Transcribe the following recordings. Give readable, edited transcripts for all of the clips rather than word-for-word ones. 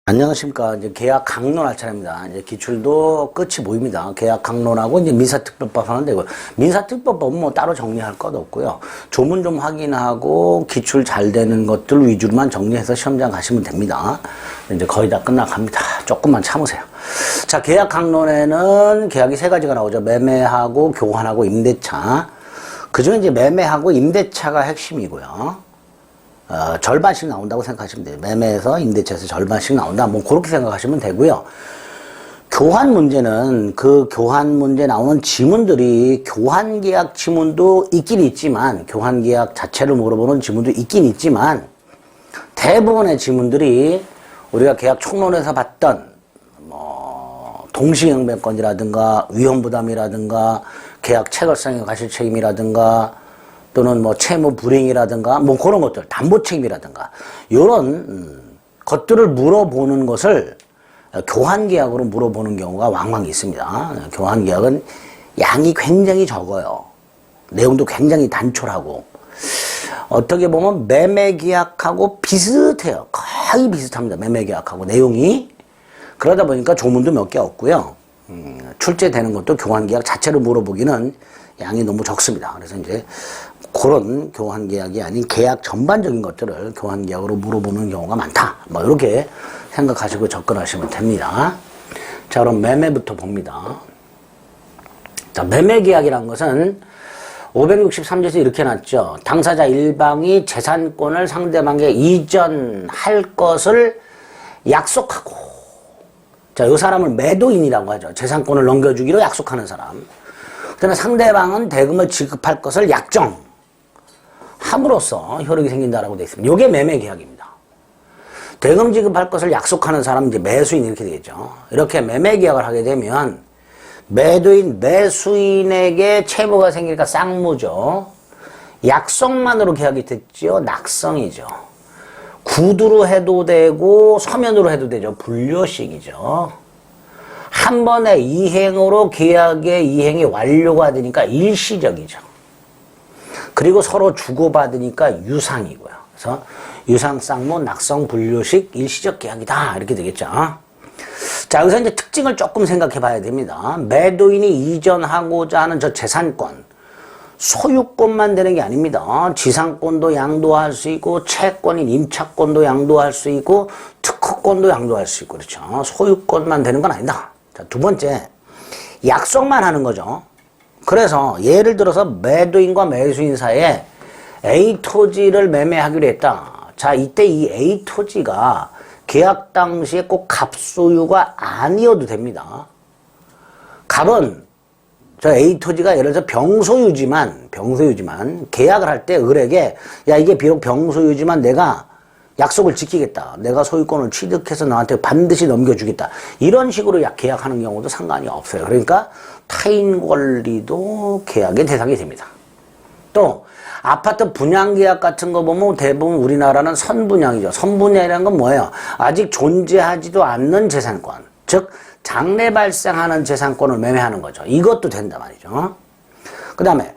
안녕하십니까. 이제 계약 강론 할 차례입니다. 이제 기출도 끝이 보입니다. 계약 강론하고 이제 민사특별법 하는 데고, 민사특별법은 뭐 따로 정리할 것 없고요. 조문 좀 확인하고 기출 잘 되는 것들 위주로만 정리해서 시험장 가시면 됩니다. 이제 거의 다 끝나갑니다. 조금만 참으세요. 자, 계약 강론에는 계약이 세 가지가 나오죠. 매매하고 교환하고 임대차. 그중에 이제 매매하고 임대차가 핵심이고요. 절반씩 나온다고 생각하시면 돼요. 매매에서 임대차에서 절반씩 나온다. 뭐 그렇게 생각하시면 되고요. 교환 문제는 그 교환 문제 나오는 지문들이 교환계약 지문도 있긴 있지만, 교환계약 자체를 물어보는 지문도 있긴 있지만, 대부분의 지문들이 우리가 계약 총론에서 봤던 동시행변권이라든가 위험부담이라든가 계약 체결성의 과실책임이라든가 또는 뭐 채무 불이행이라든가 뭐 그런 것들, 담보 책임이라든가 이런 것들을 물어보는 것을 교환계약으로 물어보는 경우가 왕왕 있습니다. 교환계약은 양이 굉장히 적어요. 내용도 굉장히 단촐하고 어떻게 보면 매매계약하고 비슷해요. 거의 비슷합니다. 매매계약하고 내용이. 그러다 보니까 조문도 몇 개 없고요. 출제되는 것도 교환계약 자체를 물어보기는 양이 너무 적습니다. 그래서 이제 그런 교환계약이 아닌 계약 전반적인 것들을 교환계약으로 물어보는 경우가 많다. 뭐 이렇게 생각하시고 접근하시면 됩니다. 자, 그럼 매매부터 봅니다. 자, 매매계약이란 것은 563조에서 이렇게 놨죠. 당사자 일방이 재산권을 상대방에게 이전할 것을 약속하고, 자, 이 사람을 매도인이라고 하죠. 재산권을 넘겨주기로 약속하는 사람. 그다음에 상대방은 대금을 지급할 것을 약정 함으로써 효력이 생긴다라고 되어 있습니다. 이게 매매계약입니다. 대금 지급할 것을 약속하는 사람은 이제 매수인 이렇게 되겠죠. 이렇게 매매계약을 하게 되면 매도인, 매수인에게 채무가 생기니까 쌍무죠. 약속만으로 계약이 됐죠. 낙성이죠. 구두로 해도 되고 서면으로 해도 되죠. 불려식이죠. 한 번의 이행으로 계약의 이행이 완료가 되니까 일시적이죠. 그리고 서로 주고받으니까 유상이고요. 그래서 유상, 쌍무, 낙성, 불료식, 일시적 계약이다. 이렇게 되겠죠. 자, 여기서 이제 특징을 조금 생각해 봐야 됩니다. 매도인이 이전하고자 하는 저 재산권, 소유권만 되는 게 아닙니다. 지상권도 양도할 수 있고, 채권인 임차권도 양도할 수 있고, 특허권도 양도할 수 있고, 그렇죠. 소유권만 되는 건 아니다. 자, 두 번째, 약속만 하는 거죠. 그래서 예를 들어서 매도인과 매수인 사이에 A 토지를 매매하기로 했다. 자, 이때 이 A 토지가 계약 당시에 꼭 갑소유가 아니어도 됩니다. 갑은 저 A 토지가 예를 들어서 병소유지만 계약을 할 때 을에게 야, 이게 비록 병소유지만 내가 약속을 지키겠다. 내가 소유권을 취득해서 너한테 반드시 넘겨주겠다. 이런 식으로 계약하는 경우도 상관이 없어요. 그러니까 타인 권리도 계약의 대상이 됩니다. 또 아파트 분양계약 같은 거 보면 대부분 우리나라는 선분양이죠. 선분양이라는 건 뭐예요? 아직 존재하지도 않는 재산권. 즉 장래 발생하는 재산권을 매매하는 거죠. 이것도 된단 말이죠. 그 다음에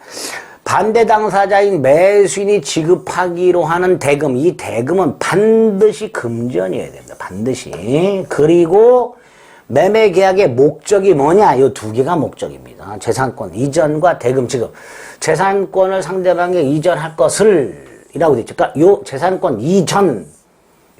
반대 당사자인 매수인이 지급하기로 하는 대금, 이 대금은 반드시 금전이어야 됩니다. 반드시. 그리고 매매 계약의 목적이 뭐냐? 이 두 개가 목적입니다. 재산권 이전과 대금 지급. 재산권을 상대방에게 이전할 것을 이라고 되어 있죠. 그러니까 요 재산권 이전,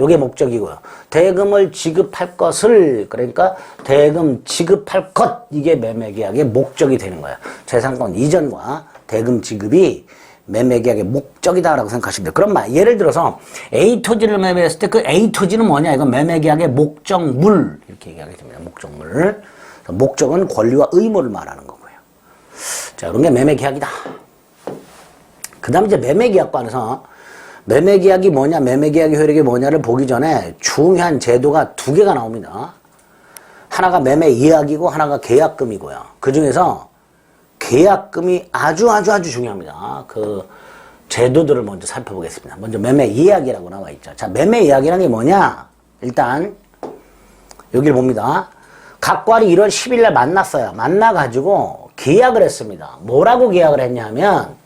요게 목적이고요. 대금을 지급할 것을, 그러니까 대금 지급할 것, 이게 매매 계약의 목적이 되는 거예요. 재산권 이전과 대금 지급이 매매계약의 목적이다라고 생각하시면 돼요. 그럼 예를 들어서 A 토지를 매매했을 때 그 A 토지는 뭐냐? 이건 매매계약의 목적물 이렇게 얘기하게 됩니다. 목적물. 목적은 권리와 의무를 말하는 거고요. 자, 그런 게 매매계약이다. 그 다음에 이제 매매계약관에서 매매계약이 뭐냐, 매매계약의 효력이 뭐냐를 보기 전에 중요한 제도가 두 개가 나옵니다. 하나가 매매 이야기고 하나가 계약금이고요. 그 중에서 계약금이 아주 중요합니다. 그 제도들을 먼저 살펴보겠습니다. 먼저 매매 이야기라고 나와 있죠. 자, 매매 이야기라는 게 뭐냐? 일단 여기를 봅니다. 각괄이 1월 10일 날 만났어요. 만나가지고 계약을 했습니다. 뭐라고 계약을 했냐 하면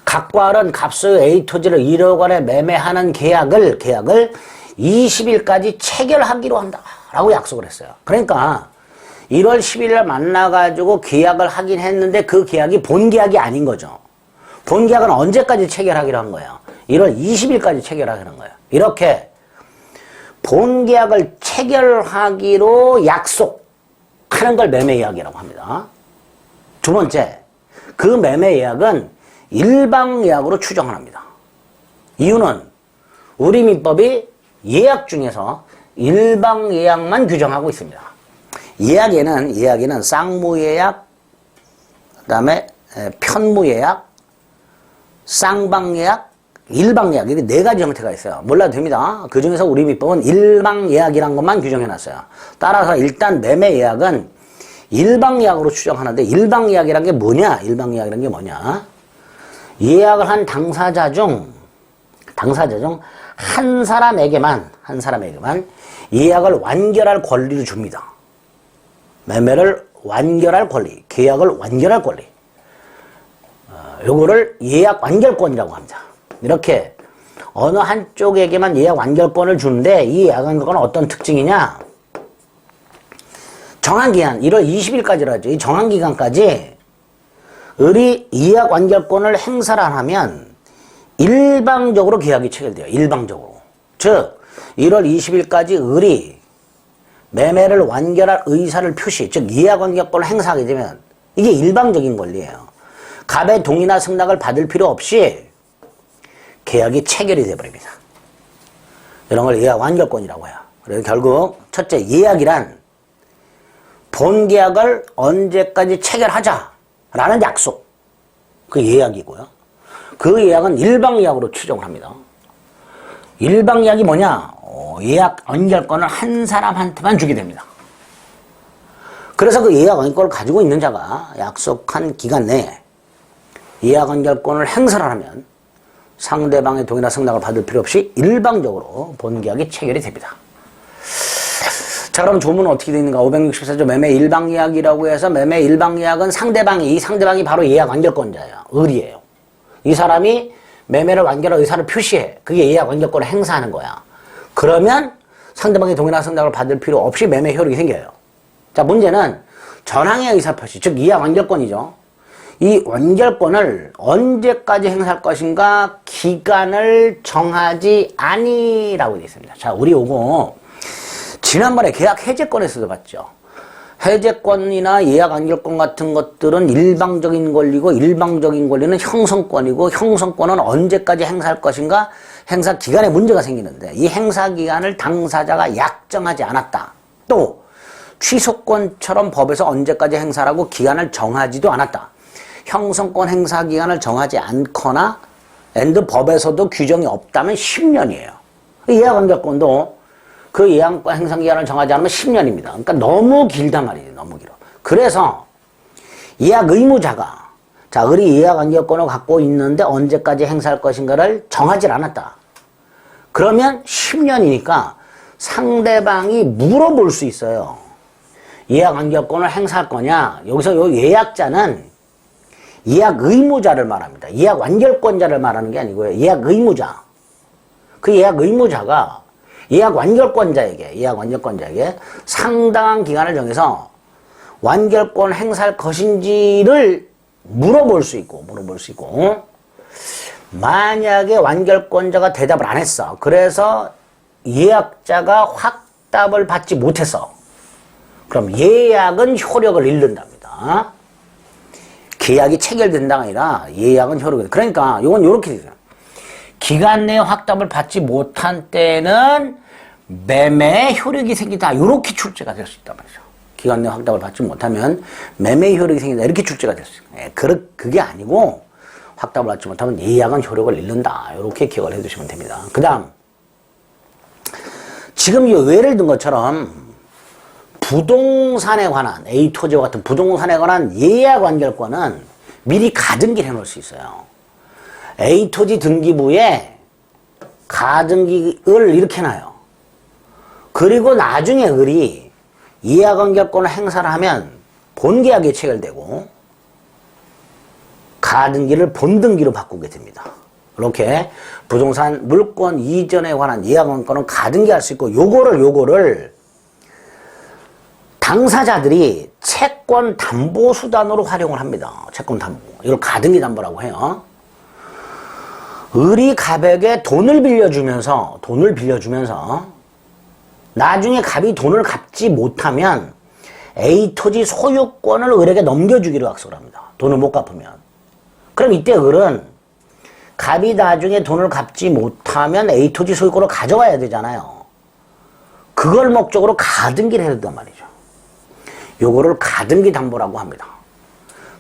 각괄은 갑소유 A 토지를 1억 원에 매매하는 계약을 20일까지 체결하기로 한다라고 약속을 했어요. 그러니까 1월 10일 날 만나가지고 계약을 하긴 했는데 그 계약이 본 계약이 아닌 거죠. 본 계약은 언제까지 체결하기로 한 거예요? 1월 20일까지 체결하기로 한 거예요. 이렇게 본 계약을 체결하기로 약속하는 걸 매매 계약이라고 합니다. 두 번째, 그 매매 계약은 일방 계약으로 추정합니다. 이유는 우리 민법이 예약 중에서 일방 예약만 규정하고 있습니다. 예약에는 쌍무예약, 그다음에 편무예약, 쌍방예약, 일방예약, 이렇게 네 가지 형태가 있어요. 몰라도 됩니다. 그 중에서 우리 민법은 일방예약이라는 것만 규정해놨어요. 따라서 일단 매매예약은 일방예약으로 추정하는데, 일방예약이라는 게 뭐냐? 일방예약이라는 게 뭐냐? 예약을 한 당사자 중 한 사람에게만 예약을 완결할 권리를 줍니다. 매매를 완결할 권리, 계약을 완결할 권리. 요거를 예약 완결권이라고 합니다. 이렇게 어느 한쪽에게만 예약 완결권을 주는데, 이 예약 완결권은 어떤 특징이냐? 정한 기한, 1월 20일까지로 하죠. 이 정한 기간까지 을이 예약 완결권을 행사를 안 하면 일방적으로 계약이 체결돼요. 일방적으로. 즉 1월 20일까지 을이 매매를 완결할 의사를 표시, 즉 예약 완결권을 행사하게 되면 이게 일방적인 권리예요. 갑의 동의나 승낙을 받을 필요 없이 계약이 체결이 돼버립니다. 이런 걸 예약 완결권이라고 해요. 그래서 결국 첫째, 예약이란 본 계약을 언제까지 체결하자라는 약속, 그 예약이고요. 그 예약은 일방예약으로 추정을 합니다. 일방예약이 뭐냐? 예약 완결권을 한 사람한테만 주게 됩니다. 그래서 그 예약 완결권을 가지고 있는 자가 약속한 기간 내에 예약 완결권을 행사를 하면 상대방의 동의나 승낙을 받을 필요 없이 일방적으로 본 계약이 체결이 됩니다. 자, 그럼 조문은 어떻게 되어 있는가? 564조 매매 일방예약이라고 해서, 매매 일방예약은 이 상대방이 바로 예약 완결권자예요. 을이에요. 이 사람이 매매를 완결할 의사를 표시해. 그게 예약 완결권을 행사하는 거야. 그러면 상대방의 동의나 승낙을 받을 필요 없이 매매 효력이 생겨요. 자, 문제는 전항의 의사 표시, 즉 예약 완결권이죠. 이 완결권을 언제까지 행사할 것인가 기간을 정하지 아니라고 되어 있습니다. 자, 우리 요거 지난번에 계약 해제권에서도 봤죠. 해제권이나 예약 완결권 같은 것들은 일방적인 권리고, 일방적인 권리는 형성권이고, 형성권은 언제까지 행사할 것인가, 행사 기간에 문제가 생기는데, 이 행사 기간을 당사자가 약정하지 않았다. 또 취소권처럼 법에서 언제까지 행사라고 기간을 정하지도 않았다. 형성권 행사 기간을 정하지 않거나 법에서도 규정이 없다면 10년이에요. 예약 완결권도 그 예약 행사 기간을 정하지 않으면 10년입니다. 그러니까 너무 길단 말이에요. 너무 길어. 그래서 예약 의무자가, 자, 을이 예약 완결권을 갖고 있는데 언제까지 행사할 것인가를 정하지 않았다. 그러면 10년이니까 상대방이 물어볼 수 있어요. 예약 완결권을 행사할 거냐? 여기서 요 예약자는 예약 의무자를 말합니다. 예약 완결권자를 말하는 게 아니고요. 예약 의무자. 그 예약 의무자가 예약 완결권자에게 상당한 기간을 정해서 완결권 행사할 것인지를 물어볼 수 있고, 만약에 완결권자가 대답을 안 했어. 그래서 예약자가 확답을 받지 못했어. 그럼 예약은 효력을 잃는답니다. 계약이 체결된다가 아니라 예약은 효력을. 그러니까 이건 이렇게 되죠. 기간 내에 확답을 받지 못한 때는 매매 효력이 생기다. 이렇게 출제가 될 수 있단 말이죠. 기간 내에 확답을 받지 못하면 매매 효력이 생긴다. 이렇게 출제가 될 수 있어요. 그게 아니고 확답을 받지 못하면 예약은 효력을 잃는다. 이렇게 기억을 해두시면 됩니다. 그 다음, 지금 이 예를 든 것처럼 부동산에 관한, A토지와 같은 부동산에 관한 예약 완결권은 미리 가등기를 해놓을 수 있어요. A토지 등기부에 가등기를 이렇게 해놔요. 그리고 나중에 을이 예약 완결권을 행사를 하면 본계약이 체결되고 가등기를 본등기로 바꾸게 됩니다. 이렇게 부동산 물권 이전에 관한 예약원권은 가등기할 수 있고, 요거를 당사자들이 채권 담보 수단으로 활용을 합니다. 채권 담보. 이걸 가등기 담보라고 해요. 을이 갑에게 돈을 빌려주면서 나중에 갑이 돈을 갚지 못하면 A 토지 소유권을 을에게 넘겨주기로 약속을 합니다. 돈을 못 갚으면. 그럼 이때 을은 갑이 나중에 돈을 갚지 못하면 A 토지 소유권을 가져와야 되잖아요. 그걸 목적으로 가등기를 해야 된단 말이죠. 요거를 가등기 담보라고 합니다.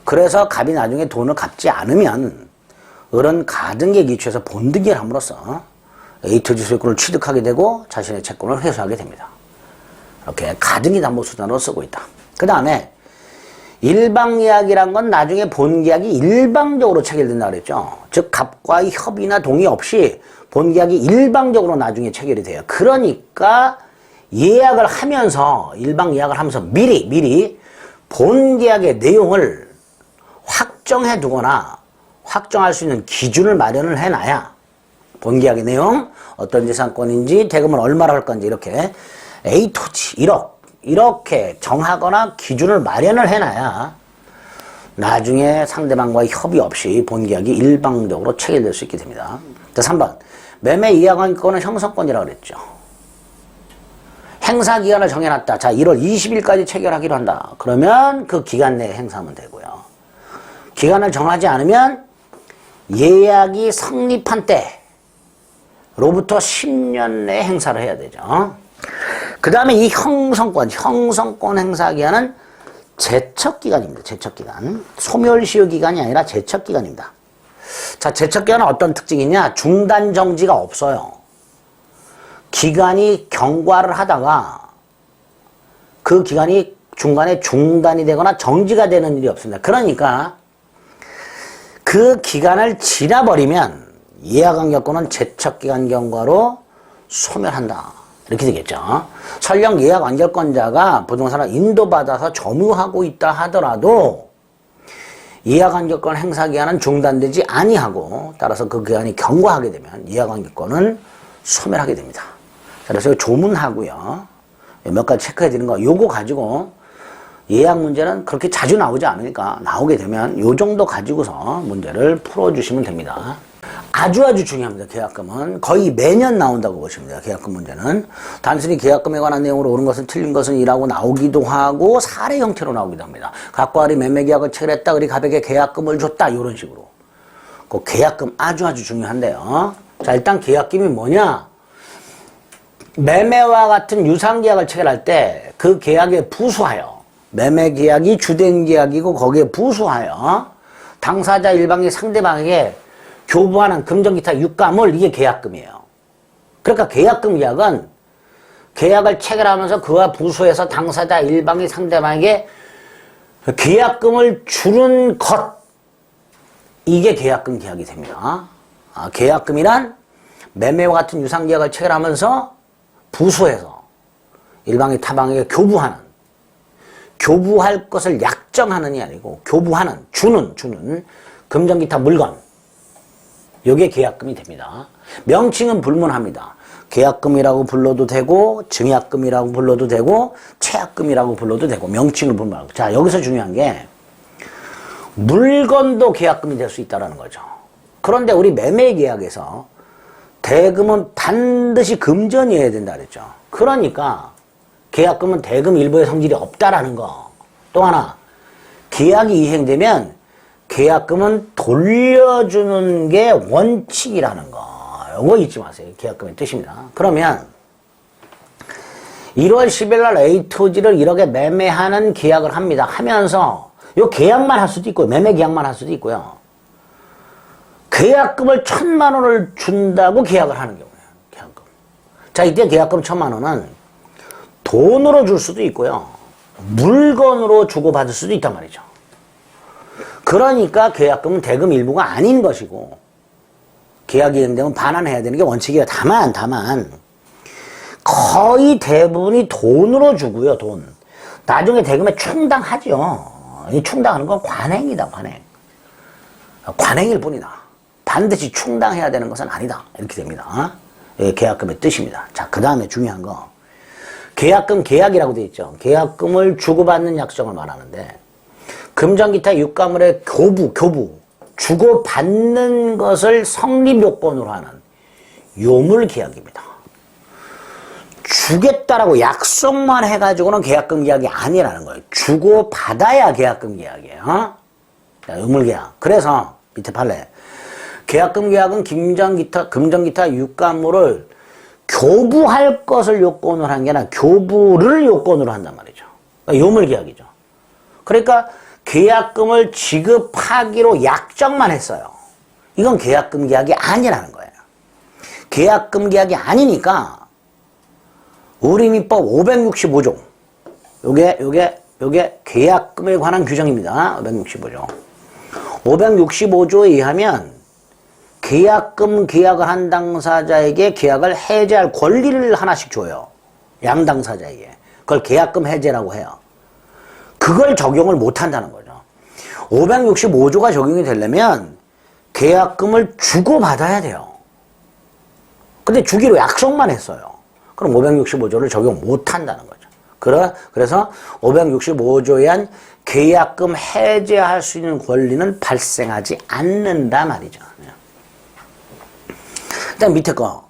그래서 갑이 나중에 돈을 갚지 않으면 을은 가등기에 기초해서 본등기를 함으로써 A 토지 소유권을 취득하게 되고 자신의 채권을 회수하게 됩니다. 이렇게 가등기 담보 수단으로 쓰고 있다. 그 다음에 일방계약이란 건 나중에 본계약이 일방적으로 체결된다 그랬죠. 즉 갑과의 협의나 동의 없이 본계약이 일방적으로 나중에 체결이 돼요. 그러니까 예약을 하면서 일방예약을 하면서 미리 본계약의 내용을 확정해 두거나 확정할 수 있는 기준을 마련을 해놔야 본계약의 내용, 어떤 재산권인지, 대금을 얼마로 할 건지 이렇게 A 토지 1억 이렇게 정하거나 기준을 마련을 해놔야 나중에 상대방과의 협의 없이 본계약이 일방적으로 체결될 수 있게 됩니다. 자, 3번 매매 이양권은 형성권이라고 그랬죠. 행사기간을 정해놨다. 자, 1월 20일까지 체결하기로 한다. 그러면 그 기간 내에 행사하면 되고요. 기간을 정하지 않으면 예약이 성립한 때로부터 10년 내에 행사를 해야 되죠. 그 다음에 이 형성권 행사기간은 제척기간입니다. 제척기간. 소멸시효기간이 아니라 제척기간입니다. 자, 제척기간은 어떤 특징이 있냐? 중단정지가 없어요. 기간이 경과를 하다가 그 기간이 중간에 중단이 되거나 정지가 되는 일이 없습니다. 그러니까 그 기간을 지나버리면 예약강력권은 제척기간 경과로 소멸한다. 이렇게 되겠죠. 설령 예약 완결권자가 부동산을 인도받아서 점유하고 있다 하더라도 예약 완결권 행사 기한은 중단되지 아니하고 따라서 그 기한이 경과하게 되면 예약 완결권은 소멸하게 됩니다. 그래서 조문하고요. 몇 가지 체크해 드리는 거 요거 가지고 예약 문제는 그렇게 자주 나오지 않으니까 나오게 되면 요 정도 가지고서 문제를 풀어주시면 됩니다. 아주 중요합니다. 계약금은 거의 매년 나온다고 보시면 돼요. 계약금 문제는 단순히 계약금에 관한 내용으로 옳은 것은 틀린 것은 이라고 나오기도 하고 사례 형태로 나오기도 합니다. 갑과 을이 매매계약을 체결했다. 을이 갑에게 계약금을 줬다. 이런 식으로. 그 계약금 아주 중요한데요. 자, 일단 계약금이 뭐냐? 매매와 같은 유상계약을 체결할 때 그 계약에 부수하여 매매계약이 주된 계약이고 거기에 부수하여 당사자 일방이 상대방에게 교부하는 금전기타 유가물 이게 계약금이에요. 그러니까 계약금 계약은 계약을 체결하면서 그와 부수해서 당사자 일방이 상대방에게 계약금을 주는 것 이게 계약금 계약이 됩니다. 계약금이란 매매와 같은 유상계약을 체결하면서 부수해서 일방이 타방에게 교부할 것을 약정하는이 아니고 교부하는 주는 금전기타 물건 요게 계약금이 됩니다. 명칭은 불문합니다. 계약금이라고 불러도 되고 증약금이라고 불러도 되고 최약금이라고 불러도 되고 명칭을 불문하고. 자, 여기서 중요한 게 물건도 계약금이 될 수 있다는 거죠. 그런데 우리 매매계약에서 대금은 반드시 금전이어야 된다 그랬죠. 그러니까 계약금은 대금 일부의 성질이 없다라는 거. 또 하나 계약이 이행되면 계약금은 돌려주는 게 원칙이라는 거. 이거 잊지 마세요. 계약금의 뜻입니다. 그러면 1월 10일 날 A 토지를 1억에 매매하는 계약을 합니다. 하면서 요 계약만 할 수도 있고요. 매매 계약만 할 수도 있고요. 계약금을 1,000만 원을 준다고 계약을 하는 경우예요. 계약금. 자, 이때 계약금 1,000만 원은 돈으로 줄 수도 있고요. 물건으로 주고받을 수도 있단 말이죠. 그러니까 계약금은 대금 일부가 아닌 것이고 계약이 이행되면 반환해야 되는 게 원칙이에요. 다만 거의 대부분이 돈으로 주고요. 돈. 나중에 대금에 충당하죠. 이 충당하는 건 관행이다. 관행일 뿐이다. 반드시 충당해야 되는 것은 아니다. 이렇게 됩니다. 이게 계약금의 뜻입니다. 자, 그 다음에 중요한 거. 계약금, 계약이라고 되어 있죠. 계약금을 주고받는 약정을 말하는데, 금전기타 유가물의 교부, 주고받는 것을 성립요건으로 하는 요물계약입니다. 주겠다라고 약속만 해가지고는 계약금 계약이 아니라는 거예요. 주고받아야 계약금 계약이에요. 요물계약. 그래서 밑에 판례. 계약금 계약은 금전기타 유가물을 교부할 것을 요건으로 한 게 아니라 교부를 요건으로 한단 말이죠. 그러니까 요물계약이죠. 그러니까 계약금을 지급하기로 약정만 했어요. 이건 계약금 계약이 아니라는 거예요. 계약금 계약이 아니니까 우리민법 565조. 요게 계약금에 관한 규정입니다. 565조. 565조에 의하면 계약금 계약을 한 당사자에게 계약을 해제할 권리를 하나씩 줘요. 양 당사자에게. 그걸 계약금 해제라고 해요. 그걸 적용을 못 한다는 거죠. 565조가 적용이 되려면 계약금을 주고받아야 돼요. 근데 주기로 약속만 했어요. 그럼 565조를 적용 못 한다는 거죠. 그래서 565조에 의한 계약금 해제할 수 있는 권리는 발생하지 않는다 말이죠. 일단 밑에 거.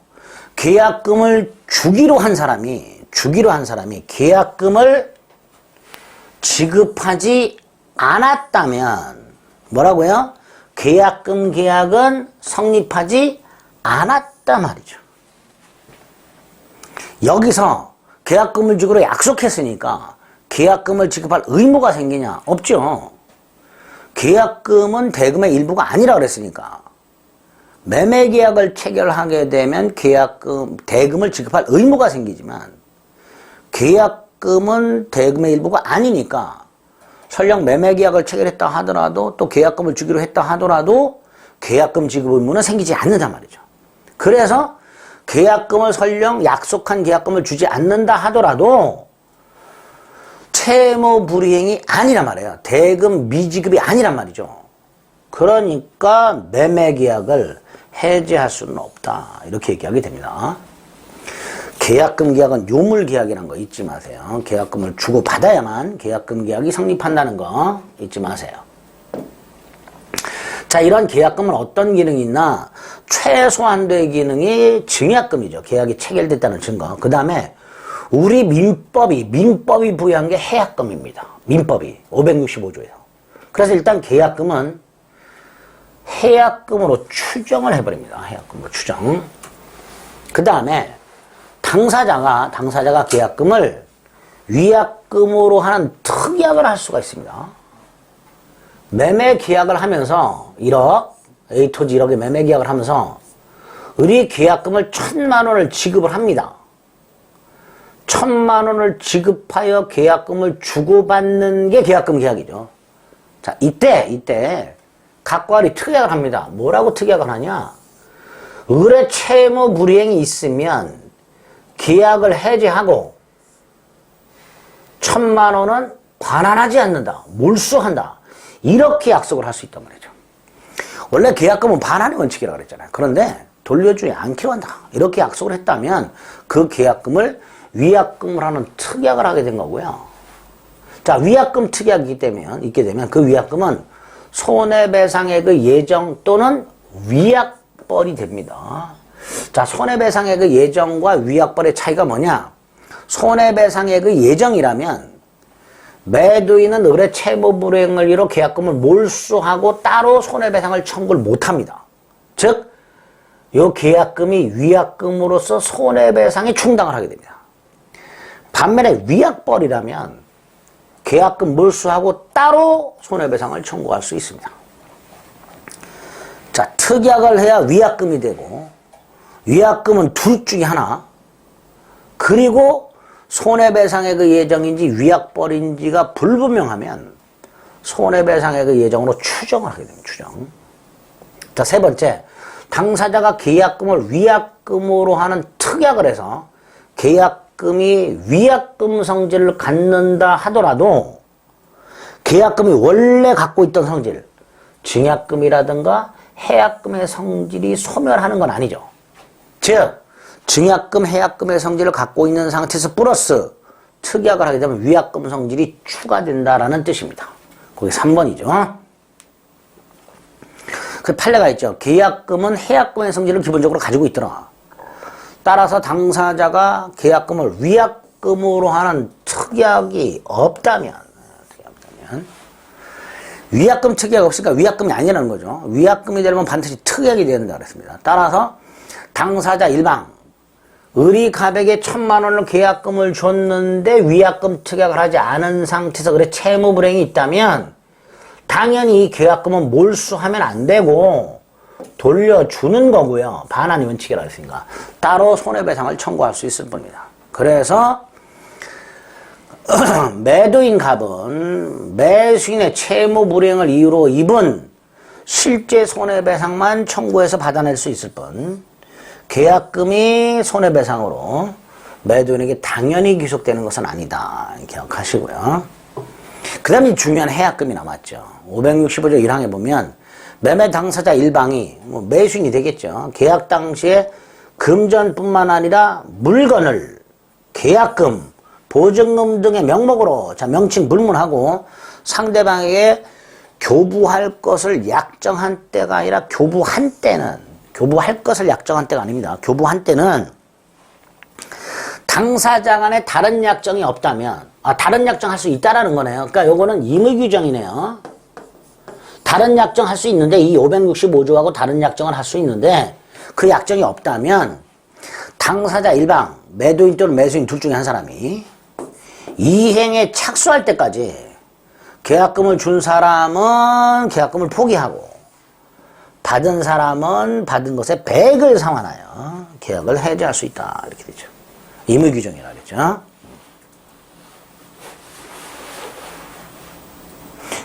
계약금을 주기로 한 사람이 계약금을 지급하지 않았다면 뭐라고요? 계약금 계약은 성립하지 않았다 말이죠. 여기서 계약금을 주기로 약속했으니까 계약금을 지급할 의무가 생기냐? 없죠. 계약금은 대금의 일부가 아니라 그랬으니까 매매계약을 체결하게 되면 대금을 지급할 의무가 생기지만 계약금은 대금의 일부가 아니니까 설령 매매계약을 체결했다 하더라도 또 계약금을 주기로 했다 하더라도 계약금 지급 의무는 생기지 않는단 말이죠. 그래서 계약금을 설령 약속한 계약금을 주지 않는다 하더라도 채무 불이행이 아니란 말이에요. 대금 미지급이 아니란 말이죠. 그러니까 매매계약을 해제할 수는 없다. 이렇게 얘기하게 됩니다. 계약금 계약은 요물계약이라는 거 잊지 마세요. 계약금을 주고받아야만 계약금 계약이 성립한다는 거 잊지 마세요. 자, 이런 계약금은 어떤 기능이 있나? 최소한도의 기능이 증약금이죠. 계약이 체결됐다는 증거. 그 다음에 우리 민법이 부여한 게 해약금입니다. 민법이 565조에서. 그래서 일단 계약금은 해약금으로 추정을 해버립니다. 해약금으로 추정. 그 다음에 당사자가 계약금을 위약금으로 하는 특약을 할 수가 있습니다. 매매 계약을 하면서 1억, A토지 1억에 매매 계약을 하면서 우리 계약금을 1,000만 원을 지급을 합니다. 1,000만 원을 지급하여 계약금을 주고받는 게 계약금 계약이죠. 자, 이때 각과리 특약을 합니다. 뭐라고 특약을 하냐? 의뢰 채무 불이행이 있으면 계약을 해제하고 1,000만 원은 반환하지 않는다. 몰수한다. 이렇게 약속을 할 수 있단 말이죠. 원래 계약금은 반환의 원칙이라고 그랬잖아요. 그런데 돌려주지 않기로 한다. 이렇게 약속을 했다면 그 계약금을 위약금을 하는 특약을 하게 된 거고요. 자, 위약금 특약이 있게 되면 그 위약금은 손해배상액의 예정 또는 위약벌이 됩니다. 자, 손해배상액의 예정과 위약벌의 차이가 뭐냐? 손해배상액의 예정이라면 매도인은 의뢰 채무 불이행을 이유로 계약금을 몰수하고 따로 손해배상을 청구를 못합니다. 즉, 이 계약금이 위약금으로서 손해배상에 충당을 하게 됩니다. 반면에 위약벌이라면 계약금 몰수하고 따로 손해배상을 청구할 수 있습니다. 자, 특약을 해야 위약금이 되고 위약금은 둘 중에 하나, 그리고 손해배상액의 예정인지 위약벌인지가 불분명하면 손해배상액의 예정으로 추정을 하게 됩니다. 추정. 자, 세 번째, 당사자가 계약금을 위약금으로 하는 특약을 해서 계약금이 위약금 성질을 갖는다 하더라도 계약금이 원래 갖고 있던 성질, 증약금이라든가 해약금의 성질이 소멸하는 건 아니죠. 즉 증약금, 해약금의 성질을 갖고 있는 상태에서 플러스 특약을 하게 되면 위약금 성질이 추가된다라는 뜻입니다. 거기 3번이죠. 그 판례가 있죠. 계약금은 해약금의 성질을 기본적으로 가지고 있더라. 따라서 당사자가 계약금을 위약금으로 하는 특약이 없다면 위약금 특약이 없으니까 위약금이 아니라는 거죠. 위약금이 되려면 반드시 특약이 되야 된다고 했습니다. 따라서 당사자 일방 을이 갑에게 1,000만 원을 계약금을 줬는데 위약금 특약을 하지 않은 상태에서 그래 채무 불행이 있다면 당연히 이 계약금은 몰수하면 안 되고 돌려주는 거고요. 반환이 원칙이라고 했으니까 따로 손해배상을 청구할 수 있을 뿐입니다. 그래서 매도인 갑은 매수인의 채무 불행을 이유로 입은 실제 손해배상만 청구해서 받아낼 수 있을 뿐 계약금이 손해배상으로 매도인에게 당연히 귀속되는 것은 아니다. 기억하시고요. 그 다음에 중요한 해약금이 남았죠. 565조 1항에 보면 매매 당사자 일방이 매수인이 되겠죠. 계약 당시에 금전뿐만 아니라 물건을 계약금, 보증금 등의 명목으로 명칭 불문하고 상대방에게 교부할 것을 약정한 때가 아니라 교부할 것을 약정한 때가 아닙니다. 교부한 때는 당사자 간에 다른 약정이 없다면 다른 약정 할 수 있다라는 거네요. 그러니까 요거는 임의규정이네요. 다른 약정 할 수 있는데 이 565조하고 다른 약정을 할 수 있는데 그 약정이 없다면 당사자 일방, 매도인 또는 매수인 둘 중에 한 사람이 이행에 착수할 때까지 계약금을 준 사람은 계약금을 포기하고 받은 사람은 받은 것에 100을 상환하여 계약을 해지할 수 있다. 이렇게 되죠. 임의규정이라 그랬죠.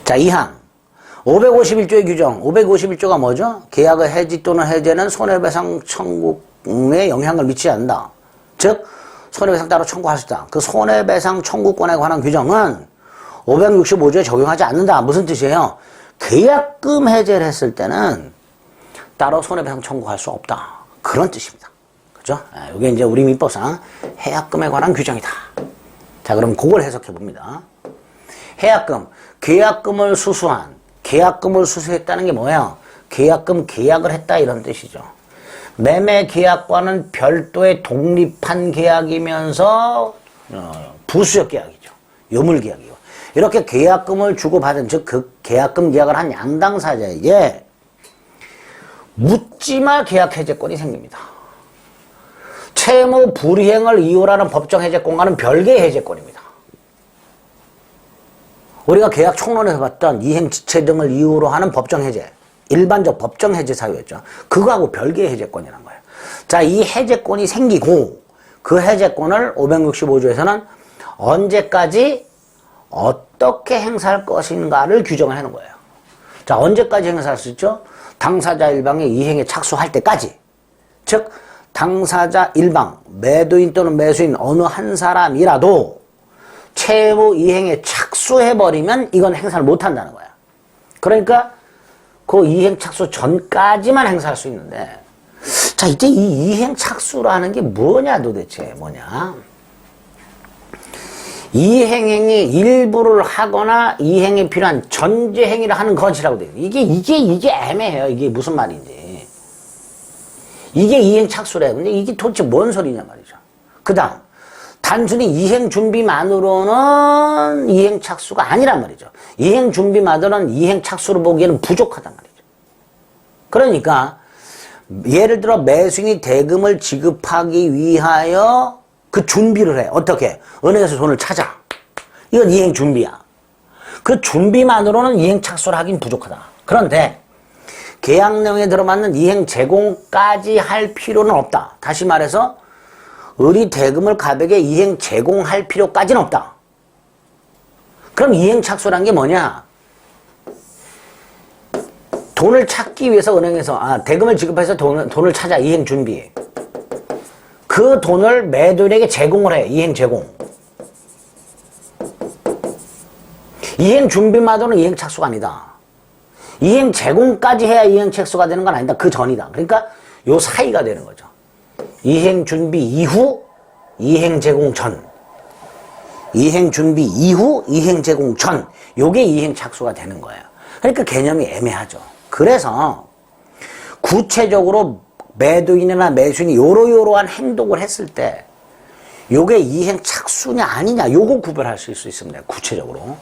자, 2항. 551조의 규정. 551조가 뭐죠? 계약의 해지 또는 해제는 손해배상 청구에 영향을 미치지 않는다. 즉, 손해배상 따로 청구할 수 있다. 그 손해배상 청구권에 관한 규정은 565조에 적용하지 않는다. 무슨 뜻이에요? 계약금 해제를 했을 때는 따로 손해배상 청구할 수 없다. 그런 뜻입니다. 그죠? 이게 이제 우리 민법상 해약금에 관한 규정이다. 자, 그럼 그걸 해석해 봅니다. 해약금, 계약금을 수수했다는 게 뭐예요? 계약을 했다 이런 뜻이죠. 매매 계약과는 별도의 독립한 계약이면서 부수적 계약이죠. 요물 계약이고. 이렇게 계약금을 주고받은 즉 그 계약금 계약을 한 양당사자에게 묻지마 계약 해제권이 생깁니다. 채무 불이행을 이유로 하는 법정 해제권과는 별개의 해제권입니다. 우리가 계약 총론에서 봤던 이행 지체 등을 이유로 하는 법정 해제, 일반적 법정 해제 사유였죠. 그거하고 별개의 해제권이란 거예요. 자, 이 해제권이 생기고 그 해제권을 565조에서는 언제까지 어떻게 행사할 것인가를 규정을 해놓은 거예요. 자, 언제까지 행사할 수 있죠? 당사자 일방의 이행에 착수할 때까지. 즉 당사자 일방, 매도인 또는 매수인 어느 한 사람이라도 채무 이행에 착수해버리면 이건 행사를 못한다는 거야. 그러니까 그 이행 착수 전까지만 행사할 수 있는데 자, 이제 이 이행 착수라는 게 뭐냐 도대체 뭐냐. 이행행위 일부를 하거나 이행에 필요한 전제 행위를 하는 것이라고 돼요. 이게 애매해요. 이게 무슨 말인지. 이게 이행 착수래요. 근데 이게 도대체 뭔 소리냐 말이죠. 그 다음, 단순히 이행 준비만으로는 이행 착수가 아니란 말이죠. 이행 준비만으로는 이행 착수로 보기에는 부족하단 말이죠. 그러니까, 예를 들어 매수인이 대금을 지급하기 위하여 그 준비를 해. 어떻게? 은행에서 돈을 찾아. 이건 이행 준비야. 그 준비만으로는 이행 착수를 하긴 부족하다. 그런데 계약 내용에 들어맞는 이행 제공까지 할 필요는 없다. 다시 말해서 을이 대금을 갑에게 이행 제공할 필요까지는 없다. 그럼 이행 착수란 게 뭐냐? 돈을 찾기 위해서 은행에서 대금을 지급해서 돈을 찾아. 이행 준비. 그 돈을 매도인에게 제공을 해. 이행 제공. 이행 준비만으로는 이행 착수가 아니다. 이행 제공까지 해야 이행 착수가 되는 건 아니다. 그 전이다. 그러니까 요 사이가 되는 거죠. 이행 준비 이후, 이행 제공 전. 이행 준비 이후, 이행 제공 전. 요게 이행 착수가 되는 거예요. 그러니까 개념이 애매하죠. 그래서 구체적으로 매도인이나 매수인이 요러요러한 행동을 했을 때 요게 이행 착수냐 아니냐 요거 구별할 수 있습니다. 구체적으로.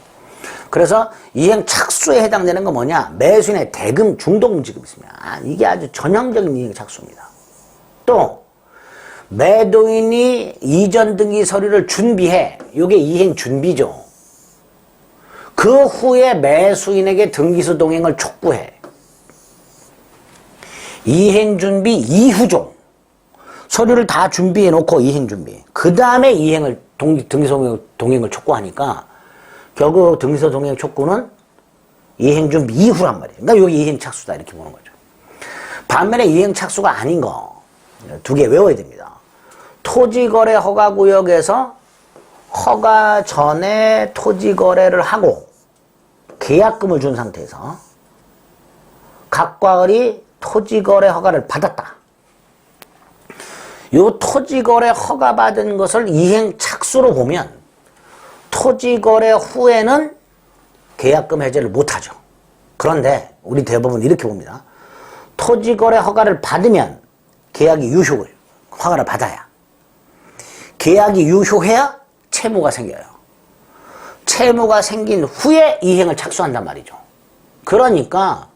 그래서 이행 착수에 해당되는 건 뭐냐? 매수인의 대금, 중도금 지급이 있습니다. 이게 아주 전형적인 이행 착수입니다. 또 매도인이 이전 등기 서류를 준비해. 요게 이행 준비죠. 그 후에 매수인에게 등기소 동행을 촉구해. 이행 준비 이후죠. 서류를 다 준비해 놓고 이행 준비. 그 다음에 이행을 등기소 동행을 촉구하니까 결국 등기소 동행 촉구는 이행 준비 이후란 말이에요. 그러니까 여기 이행 착수다 이렇게 보는 거죠. 반면에 이행 착수가 아닌 거 두 개 외워야 됩니다. 토지거래 허가구역에서 허가 전에 토지거래를 하고 계약금을 준 상태에서 각과을이 토지거래 허가를 받았다. 요 토지거래 허가받은 것을 이행 착수로 보면 토지거래 후에는 계약금 해제를 못하죠. 그런데 우리 대법원 이렇게 봅니다. 토지거래 허가를 받으면 계약이 허가를 받아야. 계약이 유효해야 채무가 생겨요. 채무가 생긴 후에 이행을 착수한단 말이죠. 그러니까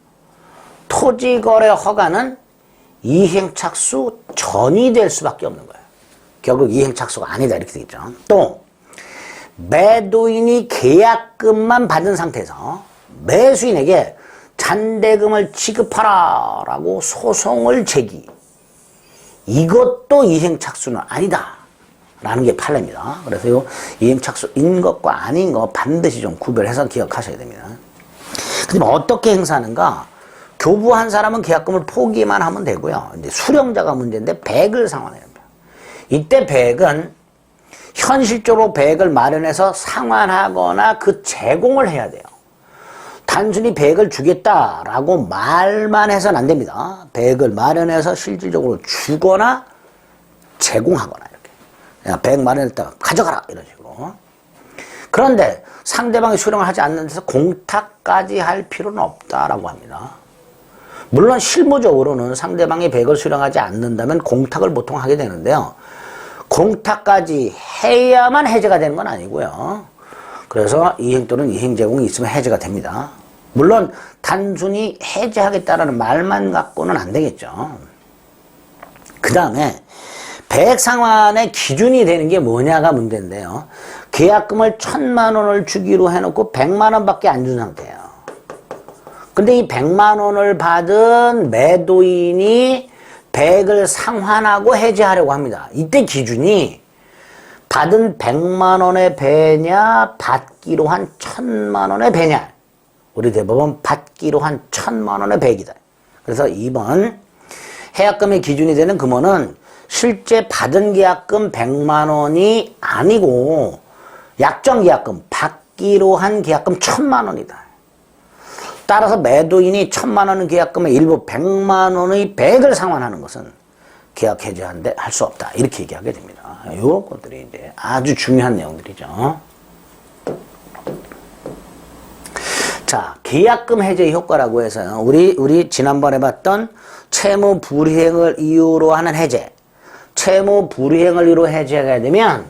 토지거래 허가는 이행 착수 전이 될 수밖에 없는 거예요. 결국 이행 착수가 아니다 이렇게 되겠죠. 또 매도인이 계약금만 받은 상태에서 매수인에게 잔대금을 지급하라 라고 소송을 제기. 이것도 이행 착수는 아니다 라는 게 판례입니다. 그래서 요 이행 착수인 것과 아닌 것 반드시 좀 구별해서 기억하셔야 됩니다. 근데 어떻게 행사하는가? 교부한 사람은 계약금을 포기만 하면 되고요. 이제 수령자가 문제인데 배액을 상환해야 합니다. 이때 배액은 현실적으로 배액을 마련해서 상환하거나 그 제공을 해야 돼요. 단순히 배액을 주겠다라고 말만 해서는 안 됩니다. 배액을 마련해서 실질적으로 주거나 제공하거나 이렇게. 배액 마련했다가 가져가라 이런 식으로. 그런데 상대방이 수령을 하지 않는 데서 공탁까지 할 필요는 없다라고 합니다. 물론 실무적으로는 상대방이 배액을 수령하지 않는다면 공탁을 보통 하게 되는데요. 공탁까지 해야만 해제가 되는 건 아니고요. 그래서 이행 또는 이행 제공이 있으면 해제가 됩니다. 물론 단순히 해제하겠다라는 말만 갖고는 안 되겠죠. 그 다음에 배액 상환의 기준이 되는 게 뭐냐가 문제인데요. 계약금을 1,000만 원을 주기로 해놓고 100만 원밖에 안 준 상태예요. 근데 이 100만 원을 받은 매도인이 배액을 상환하고 해제하려고 합니다. 이때 기준이 받은 100만 원의 배냐 받기로 한 1,000만 원의 배냐. 우리 대법원 받기로 한 1,000만 원의 배액이다. 그래서 2번 해약금의 기준이 되는 금원은 실제 받은 계약금 100만 원이 아니고 약정 계약금 받기로 한 계약금 1,000만 원이다. 따라서 매도인이 1,000만 원의 계약금의 일부 100만 원의 배액을 상환하는 것은 계약 해제한데 할 수 없다. 이렇게 얘기하게 됩니다. 이런 것들이 이제 아주 중요한 내용들이죠. 자, 계약금 해제 효과라고 해서요. 우리 지난번에 봤던 채무 불이행을 이유로 하는 해제. 채무 불이행을 이유로 해제하게 되면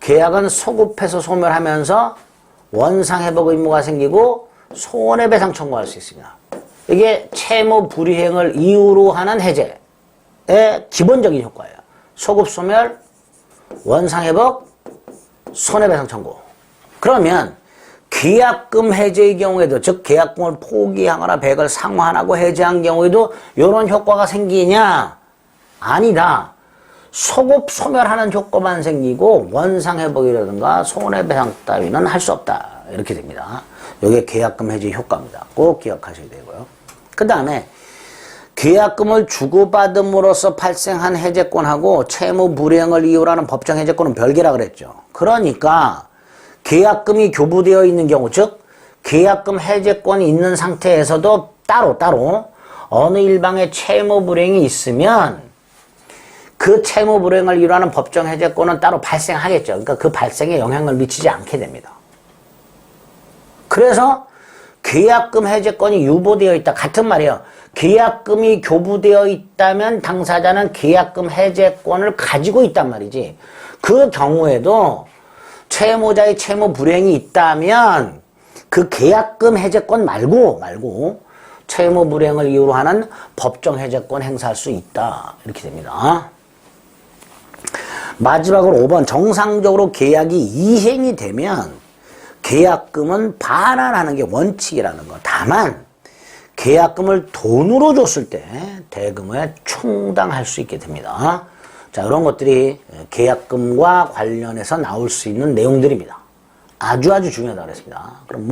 계약은 소급해서 소멸하면서 원상회복 의무가 생기고 손해배상 청구할 수 있습니다. 이게 채무 불이행을 이유로 하는 해제의 기본적인 효과예요. 소급 소멸, 원상회복, 손해배상 청구. 그러면 계약금 해제의 경우에도, 즉 계약금을 포기하거나 배액을 상환하고 해제한 경우에도 이런 효과가 생기냐? 아니다. 소급 소멸하는 효과만 생기고 원상회복이라든가 손해배상 따위는 할 수 없다. 이렇게 됩니다. 이게 계약금 해제 효과입니다. 꼭 기억하셔야 되고요. 그 다음에 계약금을 주고받음으로써 발생한 해제권하고 채무 불이행을 이유로 하는 법정 해제권은 별개라 그랬죠. 그러니까 계약금이 교부되어 있는 경우, 즉 계약금 해제권이 있는 상태에서도 따로 어느 일방의 채무 불이행이 있으면 그 채무 불이행을 이루하는 법정 해제권은 따로 발생하겠죠. 그러니까 그 발생에 영향을 미치지 않게 됩니다. 그래서 계약금 해제권이 유보되어 있다. 같은 말이에요. 계약금이 교부되어 있다면 당사자는 계약금 해제권을 가지고 있단 말이지. 그 경우에도 채무자의 채무 불이행이 있다면 그 계약금 해제권 말고 채무 불이행을 이유로 하는 법정 해제권 행사할 수 있다. 이렇게 됩니다. 마지막으로 5번 정상적으로 계약이 이행이 되면 계약금은 반환하는 게 원칙이라는 거. 다만 계약금을 돈으로 줬을 때 대금에 충당할 수 있게 됩니다. 자, 이런 것들이 계약금과 관련해서 나올 수 있는 내용들입니다. 아주 중요하다고 그랬습니다. 그럼